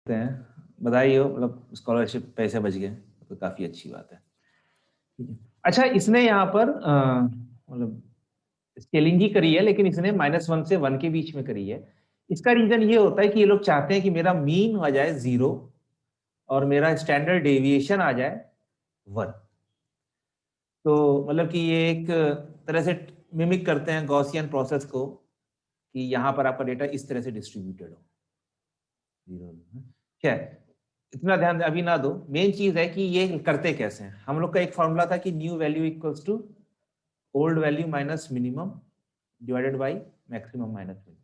सकते हैं, बधाई हो, मतलब स्कॉलरशिप पैसे बच गए तो काफी अच्छी बात है। ठीक है। अच्छा, इसने यहाँ पर मतलब स्केलिंग ही करी है, लेकिन इसने -1 से 1 के बीच में करी है। इसका रीजन ये होता है कि ये लोग चाहते हैं कि मेरा मीन आ जाए 0 और मेरा स्टैंडर्ड डेविएशन आ जाए 1। तो मतलब कि ये एक तरह से मिमिक करते हैं गॉसियन प्रोसेस को, कि यहाँ पर आपका डेटा इस तरह से डिस्ट्रीब्यूटेड हो। 0 क्या है, इतना ध्यान अभी ना दो। मेन चीज है कि ये करते कैसे हैं। हम लोग का एक फॉर्मूला था कि new value equals to old value minus minimum divided by maximum minus minimum.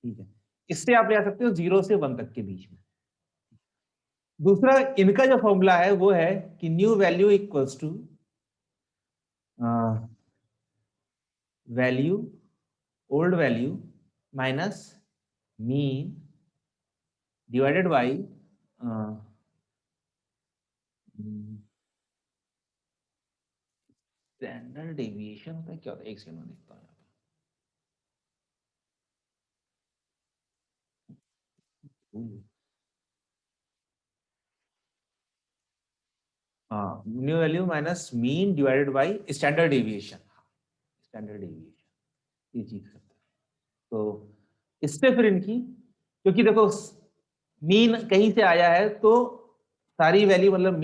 ठीक है, इससे आप ले आ सकते हो 0 से 1 तक के बीच में। दूसरा इनका जो फॉर्मूला है वो है कि new value equals to value old value minus mean divided by standard deviation होता है। क्या होता है, एक सेकंड में देखता हूँ यहाँ पे। हाँ, new value minus mean divided by standard deviation. Standard deviation ये चीज करते हैं। तो इससे फिर इनकी, क्योंकि देखो मीन कहीं से आया है तो सारी वैल्यू मतलब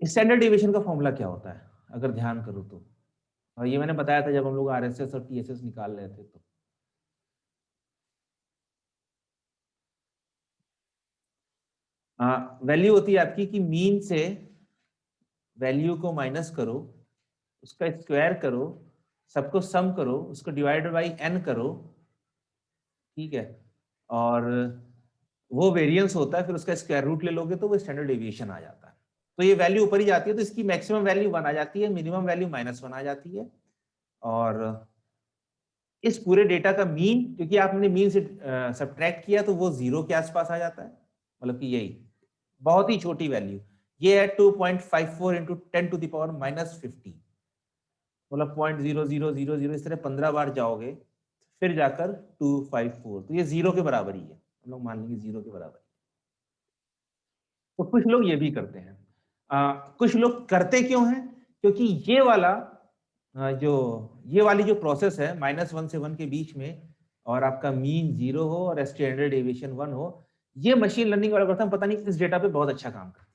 स्टैंडर्ड डेविएशन का फॉर्मूला क्या होता है अगर ध्यान करो तो, और ये मैंने बताया था जब हम लोग आरएसएस और टीएसएस निकाल रहे थे। तो वैल्यू होती है आपकी कि मीन से वैल्यू को माइनस करो, उसका स्क्वायर करो, सबको सम करो, उसको डिवाइड बाई n करो। ठीक है, और वो वेरिएंस होता है, फिर उसका स्क्वायर रूट ले लोगे तो वो स्टैंडर्ड डेविएशन आ जाता है। तो ये वैल्यू ऊपर ही जाती है, तो इसकी मैक्सिमम वैल्यू 1 आ जाती है, मिनिमम वैल्यू -1 आ जाती है। और इस पूरे डेटा का मीन, क्योंकि आपने मीन से सब्ट्रैक्ट किया तो वो 0 के आसपास आ जाता है, मतलब कि यही बहुत ही छोटी वैल्यू। ये है 2.54 इंटू 10⁻⁻50, मतलब 0.0000 इस तरह 15 बार जाओगे फिर जाकर 254, तो ये 0 के बराबर ही है। हम लोग मान लेंगे 0 के बराबर। तो कुछ लोग ये भी करते हैं। कुछ लोग करते क्यों हैं, क्योंकि ये वाला जो ये वाली जो प्रोसेस है -1 से 1 के बीच में, और आपका मीन 0 हो और स्टैंडर्ड डेविएशन 1 हो, ये मशीन लर्निंग एल्गोरिथम पता नहीं इस डेटा पे बहुत अच्छा काम करता है।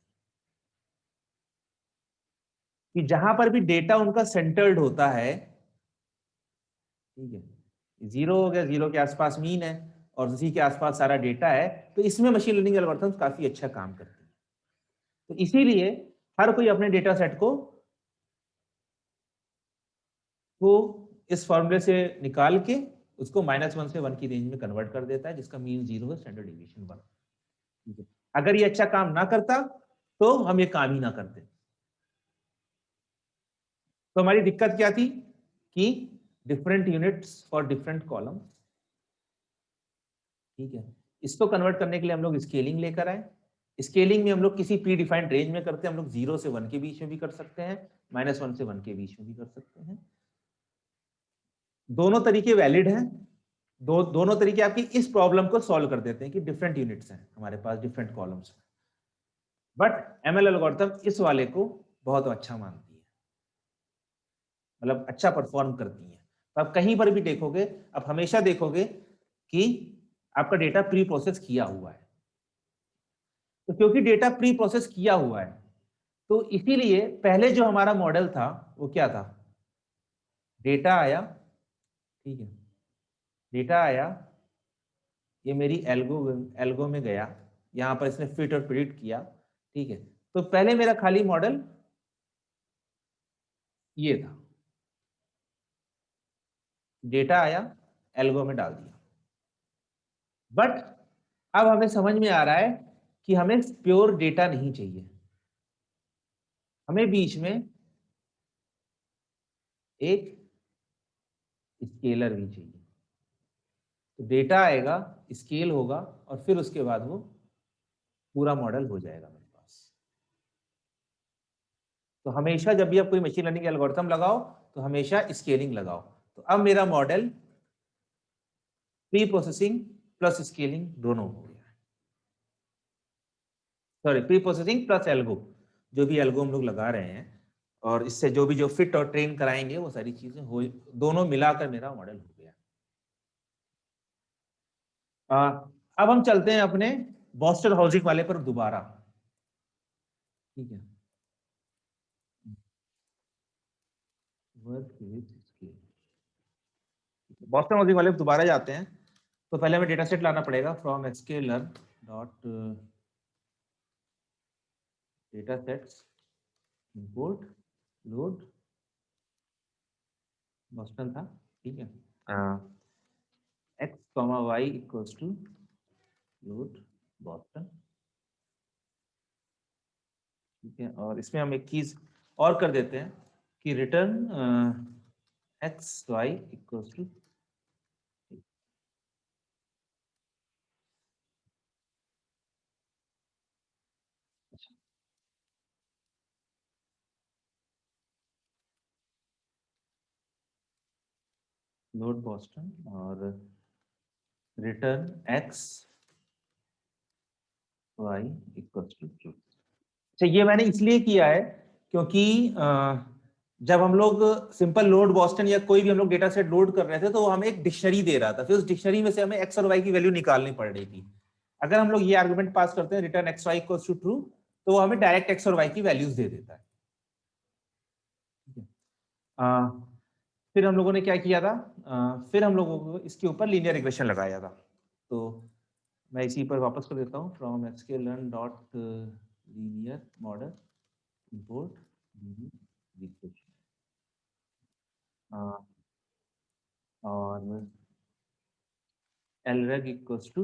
कि जहां पर भी डेटा उनका सेंटर्ड होता है, ठीक है, 0 हो गया, 0 के आसपास मीन है और उसी के आसपास सारा डेटा है, तो इसमें मशीन लर्निंग एल्गोरिथम काफी अच्छा काम करते हैं। तो इसीलिए हर कोई अपने डेटा सेट को इस फॉर्मूले से निकाल के उसको -1 से 1 की रेंज में कन्वर्ट कर देता है, जिसका मीन 0 है, स्टैंडर्ड डेविएशन 1। ठीक है, अगर ये अच्छा काम ना करता तो हम ये काम ही ना करते। तो हमारी दिक्कत क्या थी कि different units for different column. ठीक है, इसको कन्वर्ट करने के लिए हम लोग स्केलिंग लेकर आए। स्केलिंग में हम लोग किसी प्री डिफाइंड रेंज में करते हैं, हम लोग 0 से 1 के बीच में भी कर सकते हैं, -1 से 1 के बीच में भी कर सकते हैं। दोनों तरीके वैलिड हैं। दोनों तरीके आपकी इस प्रॉब्लम को सॉल्व कर देते हैं कि डिफरेंट यूनिट्स हैं हमारे पास, डिफरेंट कॉलम्स में। बट एमएल एल्गोरिथम इस वाले को बहुत अच्छा मानती है, मतलब अच्छा परफॉर्म करती है। तो आप कहीं पर भी देखोगे, आप हमेशा देखोगे कि आपका डेटा प्री प्रोसेस किया हुआ है। तो क्योंकि डेटा प्री प्रोसेस किया हुआ है, तो इसीलिए पहले जो हमारा मॉडल था वो क्या था, डेटा आया, ठीक है, डेटा आया, ये मेरी एल्गो एल्गो में गया, यहां पर इसने फिट और प्रिडिक्ट किया। ठीक है, तो पहले मेरा खाली मॉडल ये था, डेटा आया, एल्गो में डाल दिया। बट अब हमें समझ में आ रहा है कि हमें प्योर डेटा नहीं चाहिए, हमें बीच में एक स्केलर भी चाहिए। तो डेटा आएगा, स्केल होगा, और फिर उसके बाद वो पूरा मॉडल हो जाएगा मेरे पास। तो हमेशा जब भी आप कोई मशीन लर्निंग एल्गोरिथम लगाओ तो हमेशा स्केलिंग लगाओ। तो अब मेरा model pre processing plus scaling दोनों हो गया, sorry pre processing plus algo, जो भी एल्गो हम लोग लगा रहे हैं और इससे जो भी जो फिट और ट्रेन कराएंगे वो सारी चीजें हो, दोनों मिलाकर मेरा मॉडल हो गया। अब हम चलते हैं अपने बॉस्टन हाउसिंग वाले पर दोबारा, ठीक है। बॉस्टन हाउसिंग वाले पर दोबारा जाते हैं, तो पहले हमें डेटा सेट लाना पड़ेगा from sklearn dot data sets import load Boston था, ठीक है। x comma y equals to load Boston, ठीक है। और इसमें हम एक चीज और कर देते हैं कि return x Y equals to, load Boston और return x Y equals to true. अच्छा, ये मैंने इसलिए किया है क्योंकि जब हम लोग सिंपल लोड बॉस्टन या कोई भी हम लोग डेटा सेट लोड कर रहे थे तो वो हमें एक डिक्शनरी दे रहा था, फिर उस डिक्शनरी में से हमें एक्स और वाई की वैल्यू निकालनी पड़ रही थी। अगर हम लोग ये आर्गुमेंट पास करते हैं return x Y equals to true, तो वो हमें डायरेक्ट एक्स और वाई की वैल्यूज दे देता है, ठीक है। फिर हम लोगों ने क्या किया था, फिर हम लोगों को इसके ऊपर लीनियर रिग्रेशन लगाया था। तो मैं इसी पर वापस कर देता हूँ from sklearn dot linear model import regression, और lreg equals to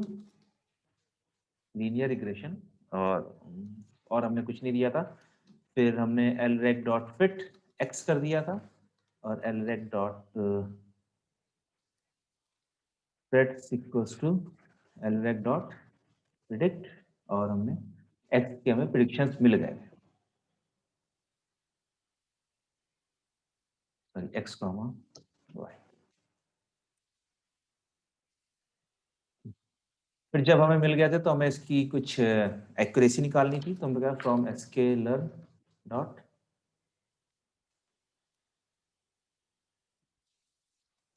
linear regression, और हमने कुछ नहीं दिया था। फिर हमने lreg डॉट फिट x कर दिया था और lreg dot fits equals to lreg dot predict, और हमने x के हमें प्रिडिक्शंस मिल गए, सॉरी x कॉमा y। फिर जब हमें मिल गए थे तो हमें इसकी कुछ एक्यूरेसी निकालनी थी, तो हमने कहा फ्रॉम sklearn डॉट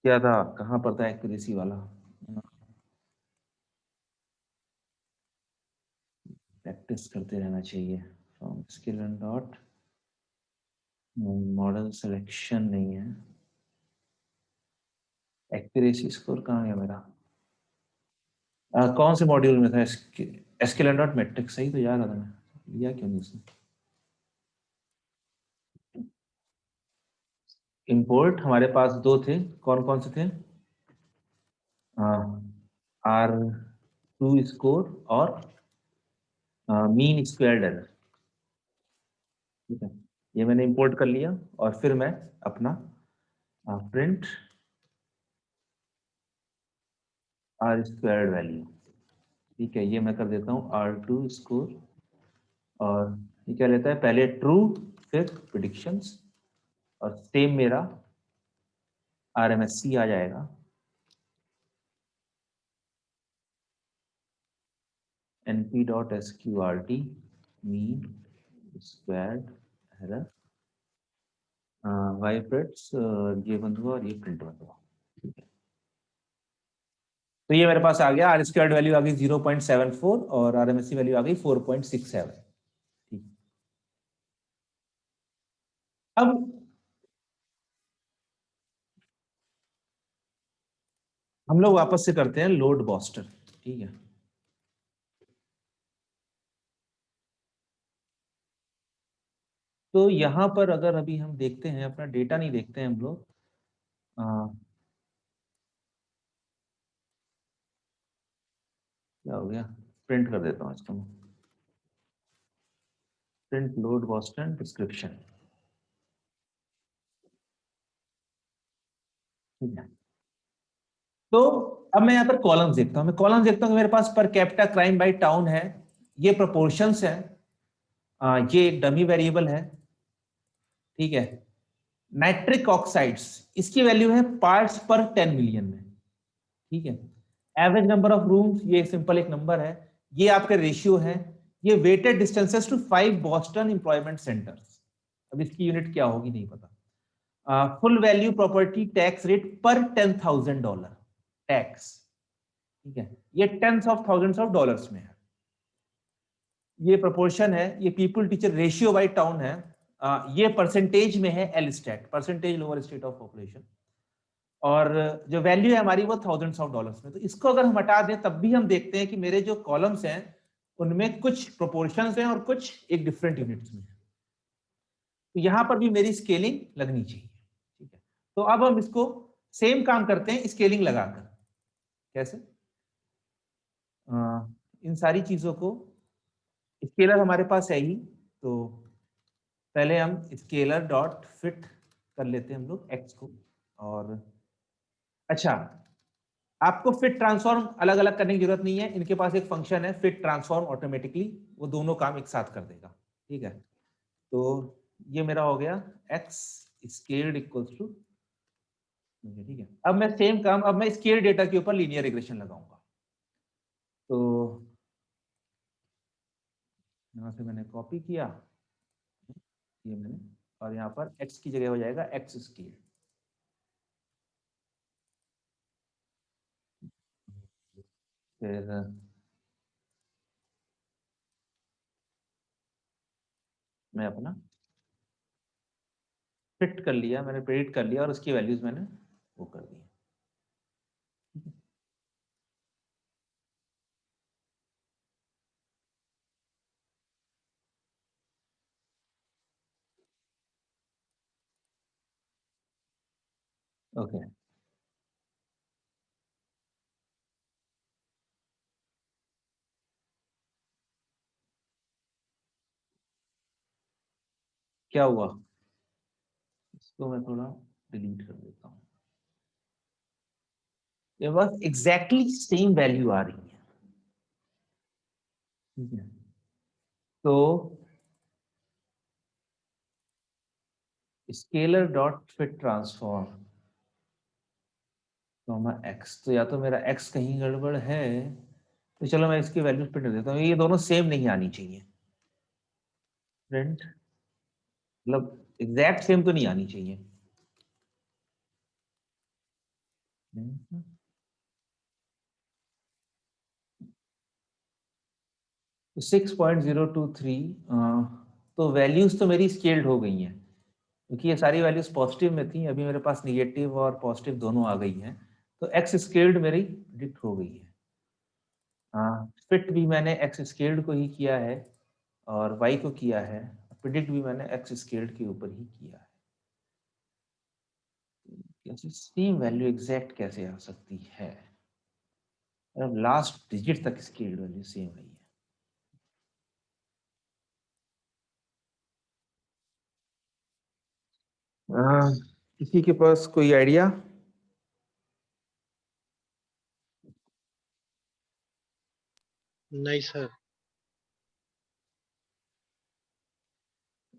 क्या था, कहाँ पर था एक्यूरेसी वाला, प्रैक्टिस करते रहना चाहिए। From sklearn dot model selection नहीं है, एक्यूरेसी स्कोर कहाँ है मेरा, कौन से मॉड्यूल में था, sklearn डॉट मैट्रिक्स, सही तो याद आ रहा है, लिया क्यों नहीं उसने। इंपोर्ट हमारे पास दो थे, कौन कौन से थे, R2 स्कोर और मीन स्क्वायर्ड एरर, ठीक है। ये मैंने इंपोर्ट कर लिया और फिर मैं अपना प्रिंट आर स्क्वायर्ड वैल्यू, ठीक है, ये मैं कर देता हूँ R2 स्कोर, और ये क्या लेता है, पहले ट्रू फिर प्रिडिक्शंस, और सेम मेरा RMSC आ जाएगा, np.sqrt mean squared error Y preds, ये बंद हुआ और ये प्रिंट बंद हुआ, ठीक है। तो ये मेरे पास आ गया, आर स्क्वायर्ड वैल्यू आ गई 0.74 और RMSC वैल्यू आ गई 4.67, ठीक। अब हम लोग वापस से करते हैं लोड बॉस्टन, ठीक है। तो यहाँ पर अगर अभी हम देखते हैं, अपना डेटा नहीं देखते हैं हम लोग, क्या हो गया, प्रिंट कर देता हूँ इसको, प्रिंट लोड बॉस्टन डिस्क्रिप्शन, ठीक है। तो अब मैं यहाँ पर कॉलम्स देखता हूँ, मैं कॉलम्स देखता हूँ कि मेरे पास per capita crime bye town है, ये प्रोपोर्शंस है, ये डमी वेरिएबल है, ठीक है। नाइट्रिक ऑक्साइड्स, इसकी वैल्यू है पार्ट्स पर 10 मिलियन में, ठीक है। एवरेज नंबर ऑफ रूम्स, ये सिंपल एक नंबर है। ये आपका रेशियो है। ये weighted distances to 5 Boston employment centres. अब इसकी यूनिट क्या होगी नहीं पता। Full value property tax rate पर $10,000 टैक्स। ठीक है, ये tens of thousands of dollars में है। ये प्रोपोर्शन है, ये pupil teacher ratio bye town है। ये परसेंटेज में है, L state percentage lower state of population. और जो वैल्यू है हमारी वो थाउजेंड्स ऑफ डॉलर्स में। तो इसको अगर हम हटा दें तब भी हम देखते हैं कि मेरे जो कॉलम्स हैं उनमें कुछ प्रोपोर्शंस हैं और कुछ एक डिफरेंट यूनिट्स में। तो यहां पर भी मेरी स्केलिंग लगनी चाहिए। ठीक है, तो अब हम इसको सेम काम करते हैं स्केलिंग लगाकर। कैसे? इन सारी चीजों को, स्केलर हमारे पास है ही, तो पहले हम स्केलर डॉट फिट कर लेते हैं हम लोग एक्स को। और अच्छा, आपको फिट ट्रांसफॉर्म अलग अलग करने की जरूरत नहीं है, इनके पास एक फंक्शन है फिट ट्रांसफॉर्म ऑटोमेटिकली, वो दोनों काम एक साथ कर देगा। ठीक है, तो ये मेरा हो गया एक्स स्केल्ड इक्वल्स टू। ठीक है, अब मैं सेम काम, अब मैं स्केल डेटा के ऊपर लीनियर रिग्रेशन लगाऊंगा। तो यहां से मैंने कॉपी किया, ये मैंने, और यहाँ पर एक्स की जगह हो जाएगा एक्स स्केल। फिर मैं अपना फिट कर लिया, मैंने प्रेडिक्ट कर लिया और उसकी वैल्यूज मैंने वो कर दी। ओके, क्या हुआ? इसको मैं थोड़ा डिलीट कर देता हूँ। ये बस एग्जैक्टली सेम वैल्यू आ रही है। ठीक है, तो स्केलर डॉट फिट ट्रांसफॉर्म तो मैं एक्स, तो या तो मेरा एक्स कहीं गड़बड़ है, तो चलो मैं इसकी वैल्यू प्रिंट कर देता हूँ। ये दोनों सेम नहीं आनी चाहिए। प्रिंट मतलब एग्जैक्ट सेम तो नहीं आनी चाहिए। तो 6.023, तो वैल्यूज तो मेरी स्केल्ड हो गई हैं क्योंकि ये सारी वैल्यूज पॉजिटिव में थी, अभी मेरे पास निगेटिव और पॉजिटिव दोनों आ गई हैं। तो एक्स स्केल्ड मेरी प्रिडिक्ट हो गई है। फिट भी मैंने एक्स स्केल्ड को ही किया है और वाई को किया है। प्रिडिक्ट भी मैंने एक्स स्केल्ड के ऊपर ही किया है। कैसे सेम वैल्यू एग्जैक्ट कैसे आ सकती है? अब लास्ट डिजिट तक स्केल्ड वैल्यू सेम आई है। किसी के पास कोई आइडिया? नहीं सर।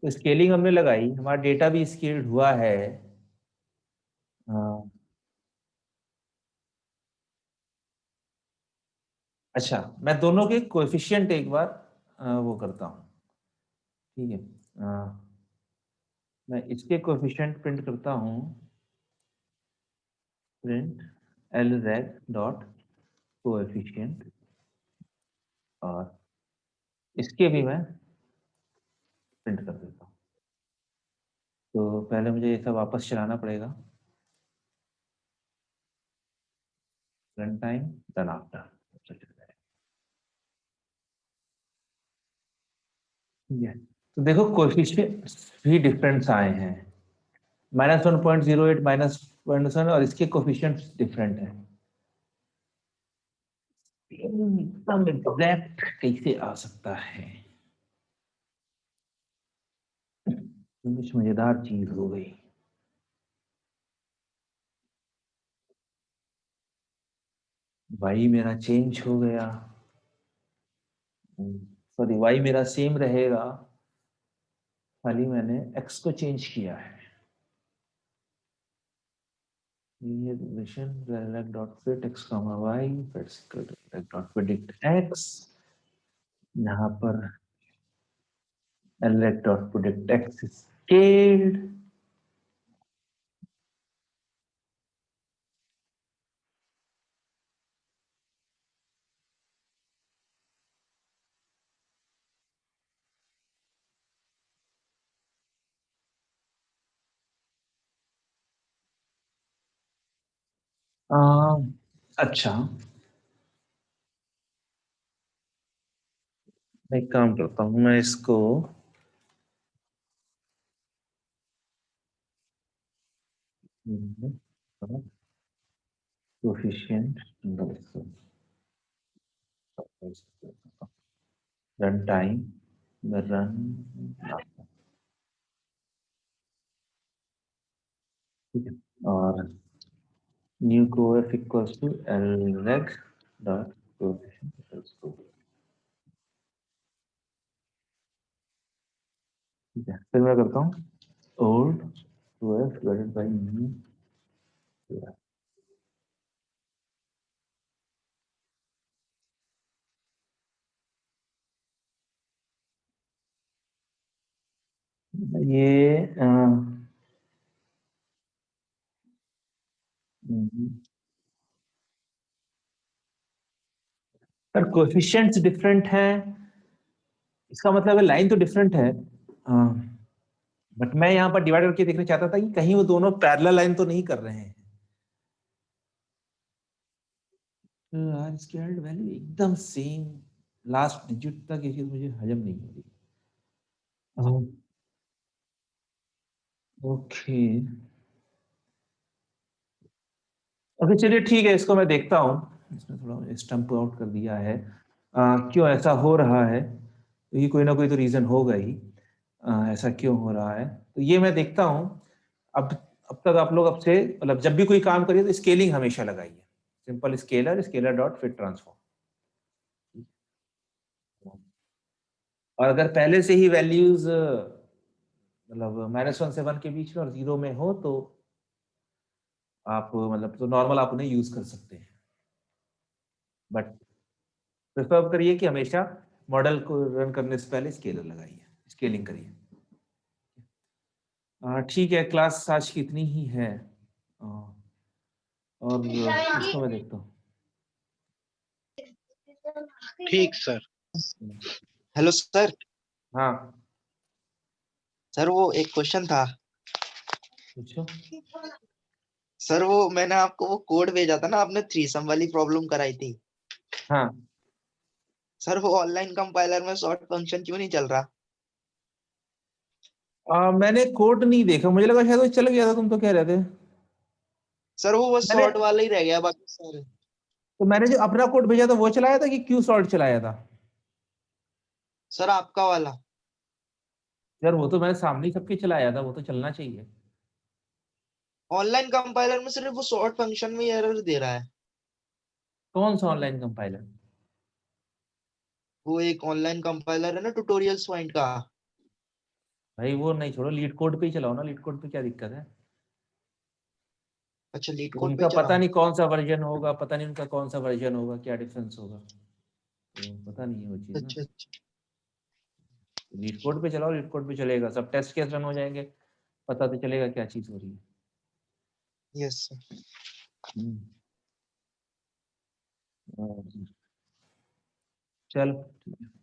तो स्केलिंग हमने लगाई, हमारा डेटा भी स्केल्ड हुआ है। हाँ, अच्छा, मैं दोनों के कोएफिशिएंट एक बार वो करता हूँ। ठीक है, मैं इसके कोएफिशिएंट प्रिंट करता हूँ। Print L rag dot coefficient, और इसके भी मैं प्रिंट कर देता हूँ। तो पहले मुझे ये सब वापस चलाना पड़ेगा। Run time then after. ठीक है, तो देखो कोएफिशिएंट भी डिफरेंस आए हैं, -1.08 -1 और इसके कोएफिशिएंट डिफरेंट है। एकदम एग्जैक्ट कैसे आ सकता है? कुछ मजेदार चीज हो गई। वाई मेरा चेंज हो गया, सॉरी वाई मेरा सेम रहेगा, खाली मैंने एक्स को चेंज किया है। linear relation rel dot fit x comma y फिर rel dot predict x, यहाँ पर rel dot predict x scaled, अच्छा मैं एक काम करता हूँ, मैं इसको कोफिशिएंट रन टाइम रन, ठीक है, और new coef equals to lreg dot coefficient equals to, ठीक है, फिर मैं करता हूँ old coef divided by new, ये पर कोएफिशिएंट्स डिफरेंट हैं, इसका मतलब है लाइन तो डिफरेंट है, बट मैं यहाँ पर डिवाइड करके देखना चाहता था कि कहीं वो दोनों पैरेलल लाइन तो नहीं कर रहे हैं। आर स्क्वायर्ड वैल्यू एकदम सेम, लास्ट डिजिट तक ये चीज मुझे हजम नहीं हो रही। ओके ओके, चलिए ठीक है, इसको मैं देखता हूँ, इसमें थोड़ा स्टम्प आउट कर दिया है। क्यों ऐसा हो रहा है, तो ये कोई ना कोई तो रीजन होगा ही, ऐसा क्यों हो रहा है, तो ये मैं देखता हूँ। अब अब तक आप लोग, अब से मतलब जब भी कोई काम करिए तो स्केलिंग हमेशा लगाइए, simple scalar scaler dot fit transform. और अगर पहले से ही वैल्यूज मतलब -1 से 1 के बीच में और 0 में हो तो आप मतलब तो नॉर्मल आप उन्हें यूज कर सकते हैं, बट प्रेफर करिए कि हमेशा मॉडल को रन करने से पहले स्केलर लगाइए, स्केलिंग करिए। ठीक है, क्लास आज की इतनी ही है, और इसको मैं देखता हूँ। ठीक सर। Hello sir. हाँ सर वो एक क्वेश्चन था। पूछो। सर वो मैंने आपको वो कोड भेजा था ना, आपने थ्रीसम वाली प्रॉब्लम कराई थी। हाँ सर वो ऑनलाइन कंपाइलर में सॉर्ट फंक्शन क्यों नहीं चल रहा? मैंने कोड नहीं देखा, मुझे लगा शायद वो चल गया था, तुम तो कह रहे थे। सर वो बस मैंने सॉर्ट वाला ही रह गया, बाकी सर। तो मैंने जो अपना कोड भेजा था वो चलाया था कि क्यू सॉर्ट चलाया था? सर आपका वाला। यार वो तो मैंने सामने ही सबके चलाया था, वो तो चलना चाहिए। ऑनलाइन कंपाइलर में सिर्फ वो सॉर्ट फंक्शन में एरर दे रहा है। कौन सा ऑनलाइन कंपाइलर? वो एक ऑनलाइन कंपाइलर है ना, ट्यूटोरियल्स पॉइंट का। भाई वो नहीं, छोड़ो, लीड कोड पे ही चलाओ ना, लीड कोड पे क्या दिक्कत है? अच्छा, लीड कोड पे उनका ही पता चलाऊं? नहीं कौन सा वर्जन होगा, पता नहीं उनका कौन सा वर्जन होगा, क्या डिफरेंस होगा, तो पता नहीं है वो चीज ना। अच्छा अच्छा। लीड कोड पे चलाओ, लीड कोड पे चलेगा, सब टेस्ट केस रन हो जाएंगे, पता तो चलेगा क्या चीज हो रही है। Yes sir. हम्म, और चलो ठीक है।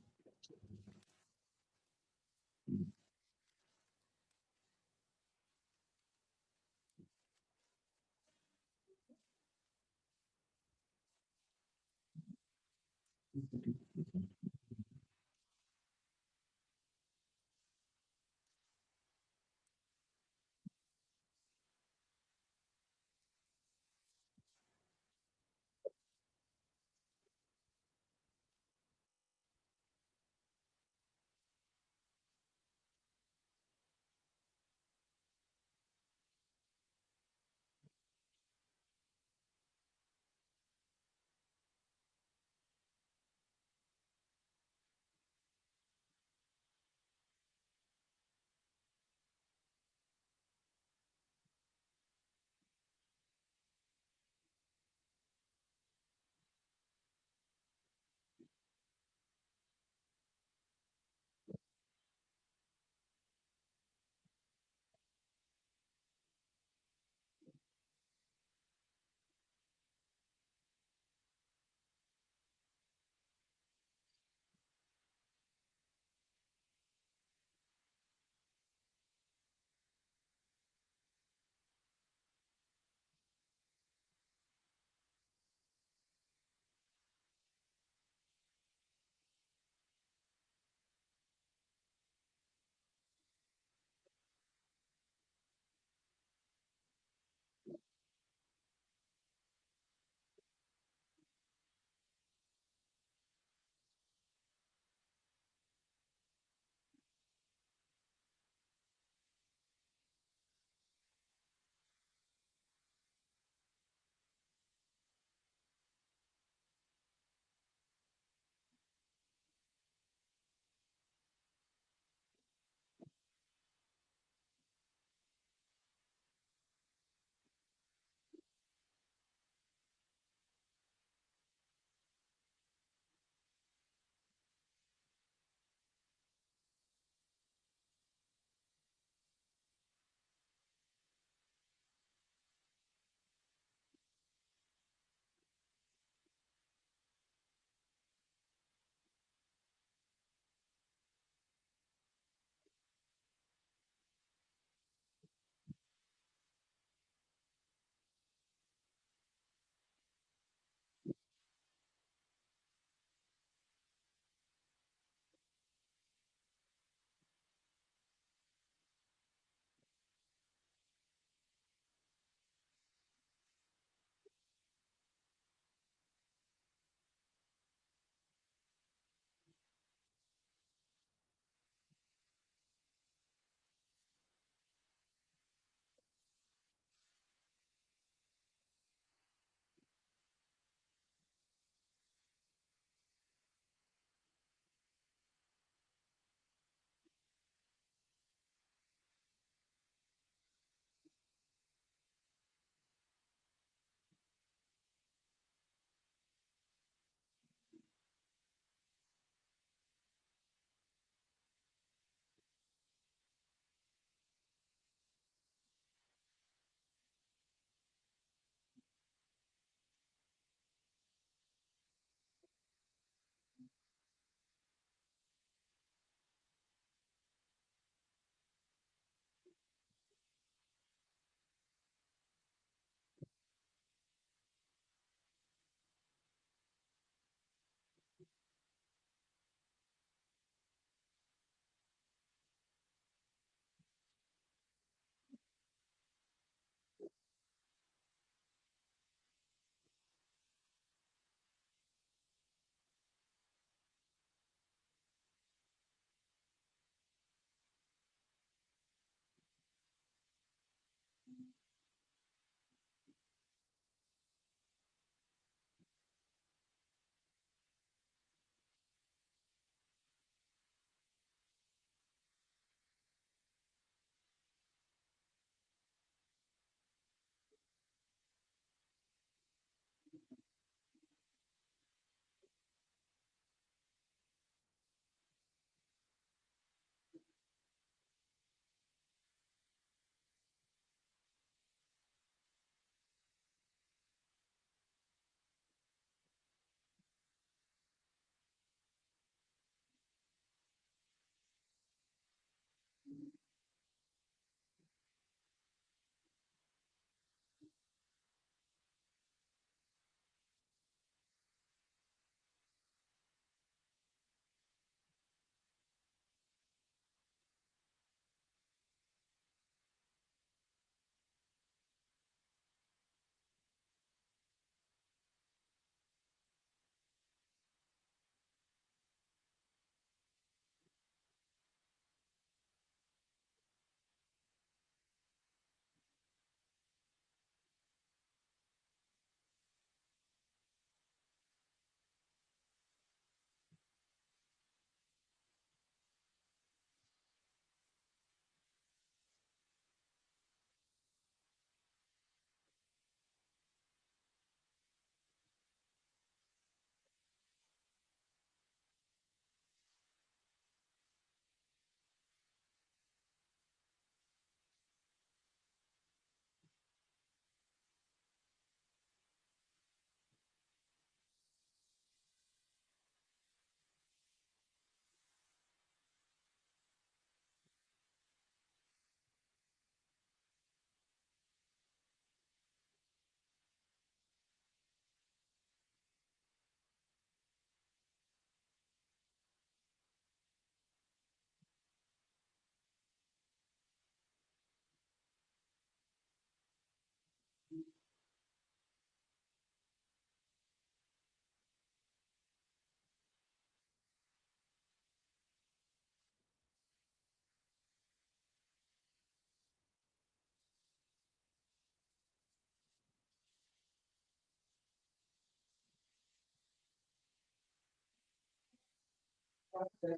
है